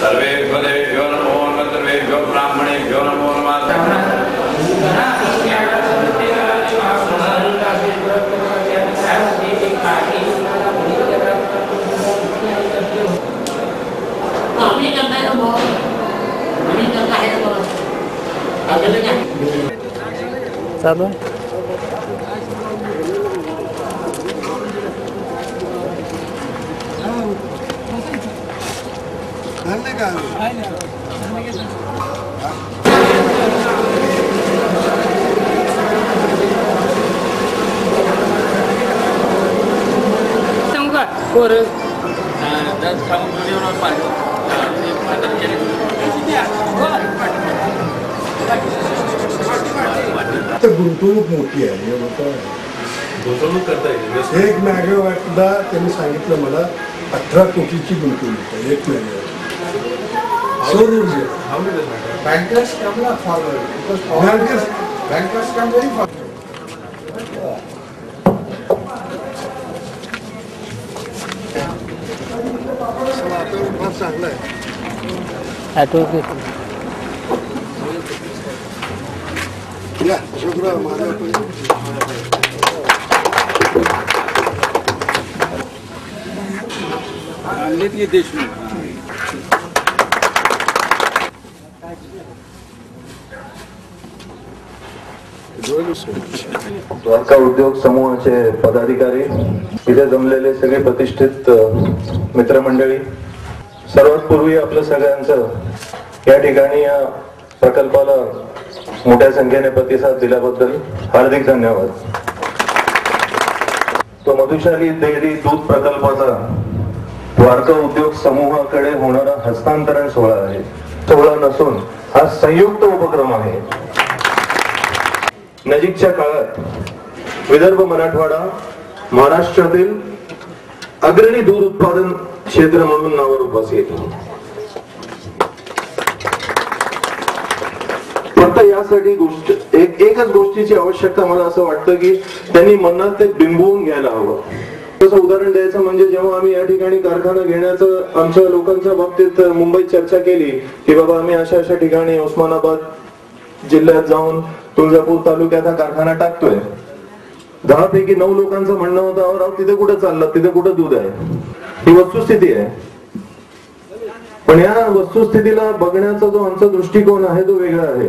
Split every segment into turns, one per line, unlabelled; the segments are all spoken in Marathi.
सर्वेभ्यो नमो नमः सर्वेभ्यो ब्राह्मणेभ्यो नमो नमः।
चालू
गुंतवणूक मोठी आहे.
गुंतवणूक करता येईल.
1 मेगावॅटला त्यांनी सांगितलं मला 18 कोटीची गुंतवणूक आहे 1 मेगावॅट. सौर ऊर्जा.
Bankers come forward because bankers come very fast.
चांगला आहे. या शुक्र माझ्या
देशमुख
द्वारका उद्योग समूहाचे पदाधिकारी, इथे जमलेले सगळे प्रतिष्ठित मित्रमंडळी, सर्वात पूर्वी आपलं सगळ्यांचं या ठिकाणी या प्रकल्पाला मोठ्या संख्येने प्रतिसाद दिल्याबद्दल हार्दिक धन्यवाद. तो मधुशाली डेअरी दूध प्रकल्पाचा द्वारका उद्योग समूहाकडे होणारा हस्तांतरण सोहळा आहे. सोहळा नसून हा संयुक्त उपक्रम आहे. नजीकच्या काळात विदर्भ मराठवाडा महाराष्ट्रातील अग्रणी दूध उत्पादन क्षेत्र म्हणून नावारूपास येईल. फक्त यासाठी एकच गोष्टीची आवश्यकता मला असं वाटतं की त्यांनी मनात ते बिंबवून घ्यायला हवं. तसं उदाहरण द्यायचं म्हणजे जेव्हा आम्ही या ठिकाणी कारखाना घेण्याचं आमच्या लोकांच्या बाबतीत मुंबईत चर्चा केली की बाबा आम्ही अशा अशा ठिकाणी उस्मानाबाद जिल्ह्यात जाऊन तुळजापूर तालुक्यात हा कारखाना टाकतोय, 10 पैकी 9 लोकांचं म्हणणं होतं राव तिथे कुठं चाललं, तिथे कुठं दूध आहे. ही वस्तुस्थिती आहे. पण या वस्तुस्थितीला बघण्याचा जो आमचा दृष्टिकोन आहे तो वेगळा आहे.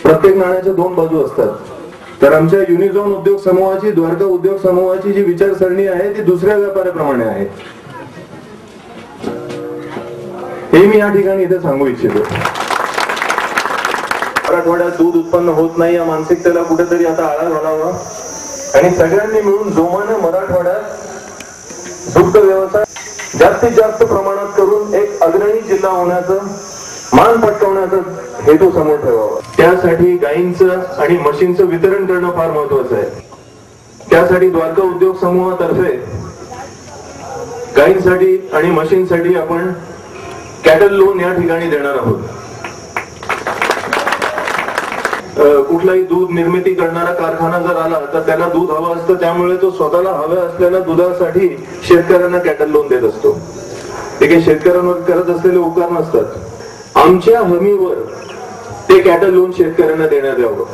प्रत्येक नाण्याच्या 2 बाजू असतात. तर आमच्या युनिझोन उद्योग समूहाची, द्वारका उद्योग समूहाची जी विचारसरणी आहे ती दुसऱ्या व्यापाऱ्याप्रमाणे आहे, हे मी या ठिकाणी इथे सांगू इच्छितो. मराठवाड्यात दूध उत्पन्न होत नाही या मानसिकतेला कुठेतरी आता आळा घालावा आणि सगळ्यांनी मिळून जोमाने मराठवाड्यात दुग्ध व्यवसाय जास्तीत जास्त प्रमाणात करून एक अग्रणी जिल्हा होण्याचं, मान पटकावण्याचा हेतू समोर ठेवावा. त्यासाठी गायींचं आणि म्हशींचं वितरण करणं फार महत्वाचं आहे. त्यासाठी द्वारका उद्योग समूहातर्फे गायींसाठी आणि म्हशींसाठी आपण कॅटल लोन या ठिकाणी देणार आहोत. कुठलाही दूध निर्मिती करणारा कारखाना जर आला तर त्याला दूध हवं असतं, त्यामुळे तो स्वतःला हव्या असलेल्या दुधासाठी शेतकऱ्यांना कॅटल लोन देत असतो. ते काही शेतकऱ्यांवर करत असलेले उपकार नसतात. आमच्या हमीवर ते कॅटल लोन शेतकऱ्यांना देण्यात यावं.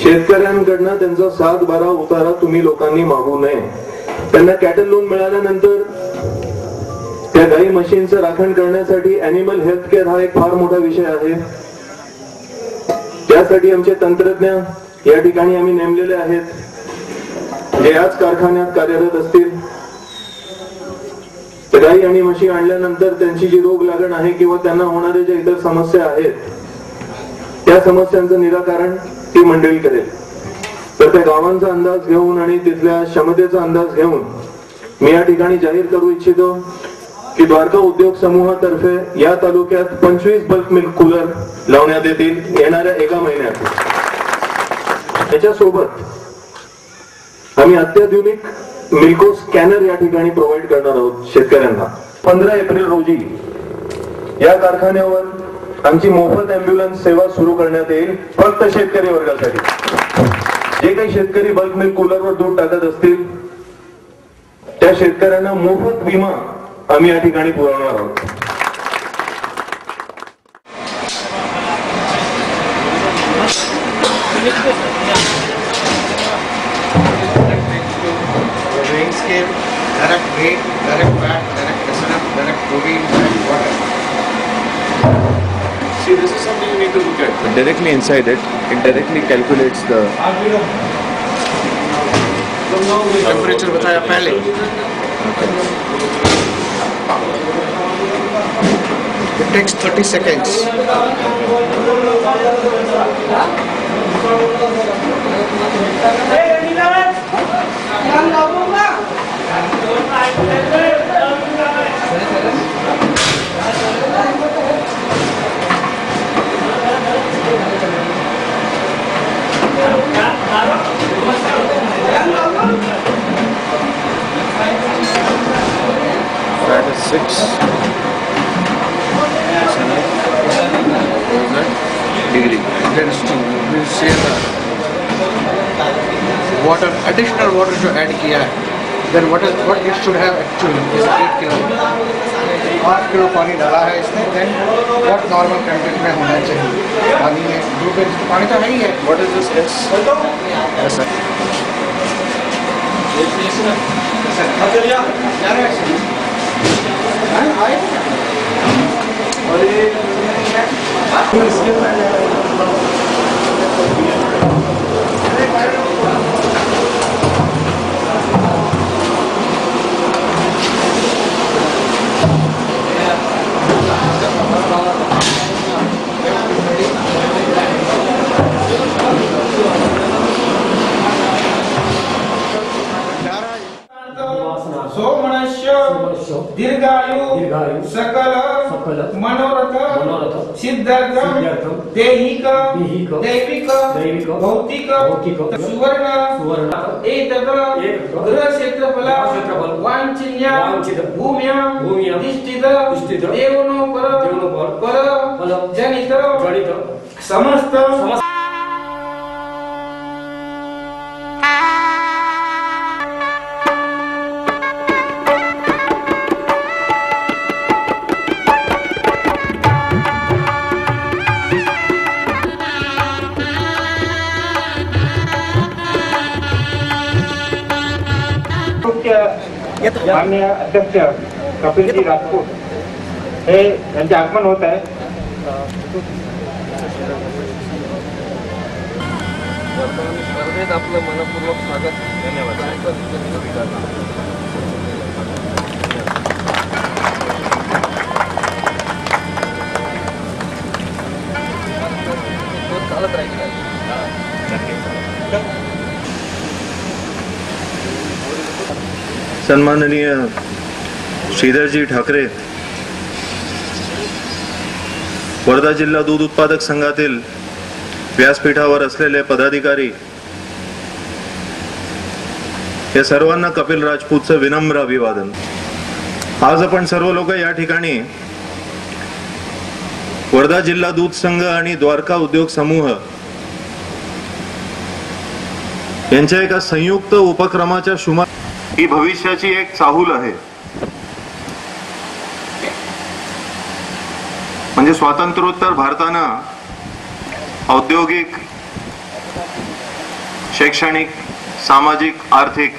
शेतकऱ्यांकडनं त्यांचा 7-12 उतारा तुम्ही लोकांनी मागू नये. त्यांना कॅटल लोन मिळाल्यानंतर त्या गाई म्हशींचं राखण करण्यासाठी अॅनिमल हेल्थ केअर हा एक फार मोठा विषय आहे. त्यासाठी आमचे तंत्रज्ञ या ठिकाणी आम्ही नेमलेले आहेत, जे याच कारखान्यात कार्यरत असतील. गाई आणि म्हशी आणल्यानंतर त्यांची जी रोग लागण आहे किंवा त्यांना होणारे जे इतर समस्या आहेत त्या समस्यांचं निराकरण ती मंडळी करेल. तर त्या गावांचा अंदाज घेऊन आणि तिथल्या क्षमतेचा अंदाज घेऊन मी या ठिकाणी जाहीर करू इच्छितो की द्वारका उद्योग समूहातर्फे या तालुक्यात 25 बल्क मिल्क कूलर लावण्यात येतील येणाऱ्या 1 महिन्यात. त्याच्यासोबत आम्ही अत्याधुनिक मिल्को स्कॅनर या ठिकाणी प्रोव्हाइड करणार आहोत शेतकऱ्यांना. 15 एप्रिल रोजी या कारखान्यावर आमची मोफत अँब्युलन्स सेवा सुरू करण्यात येईल, फक्त शेतकरी वर्गासाठी. जे काही शेतकरी बल्क मिल्क कूलरवर दूध टाकत असतील त्या शेतकऱ्यांना मोफत विमा आम्ही या ठिकाणी पुरवणार आहोत.
direct weight, direct fat, direct SNF, direct protein, direct water.
See, this is something you need to look at.
Directly inside it directly calculates the
Temperature बताया पहले. It takes 30 seconds.
fat is 6 degree.
Then we say the water, additional water to add किया है. Then what it should have actually is 8 kilo. 8 kilo पानी डाला है इसमें. Then what normal कंटेंट में होना चाहिए पानी में. पानी तो है ही है.
What is this S?
Yes, sir.
दीर्घायु सकल मनोरथ सिद्धार्थम दैहिक दैविक भौतिक सुवर्ण एतत् गृह क्षेत्रफल वांछनीय भूम्या दिष्टित देवनो पर जनित समस्त
माननीय अध्यक्ष कपिलजी राजपूत हे यांचे आगमन होत आहे.
स्पर्धेत आपलं मनपूर्वक स्वागत. धन्यवाद. चालत राहील.
सन्माननीय श्रीधरजी ठाकरे, वर्धा जिल्हा दूध उत्पादक संघातील व्यासपीठावर असलेले पदाधिकारी, या सर्वांना कपिल राजपूतचं विनम्र अभिवादन. आज आपण सर्व लोक या ठिकाणी वर्धा जिल्हा दूध संघ आणि द्वारका उद्योग समूह यांच्या एका संयुक्त उपक्रमाच्या शुभारंभ. ही भविष्याची एक चाहूल आहे. म्हणजे स्वातंत्र्योत्तर भारतानं औद्योगिक, शैक्षणिक, सामाजिक, आर्थिक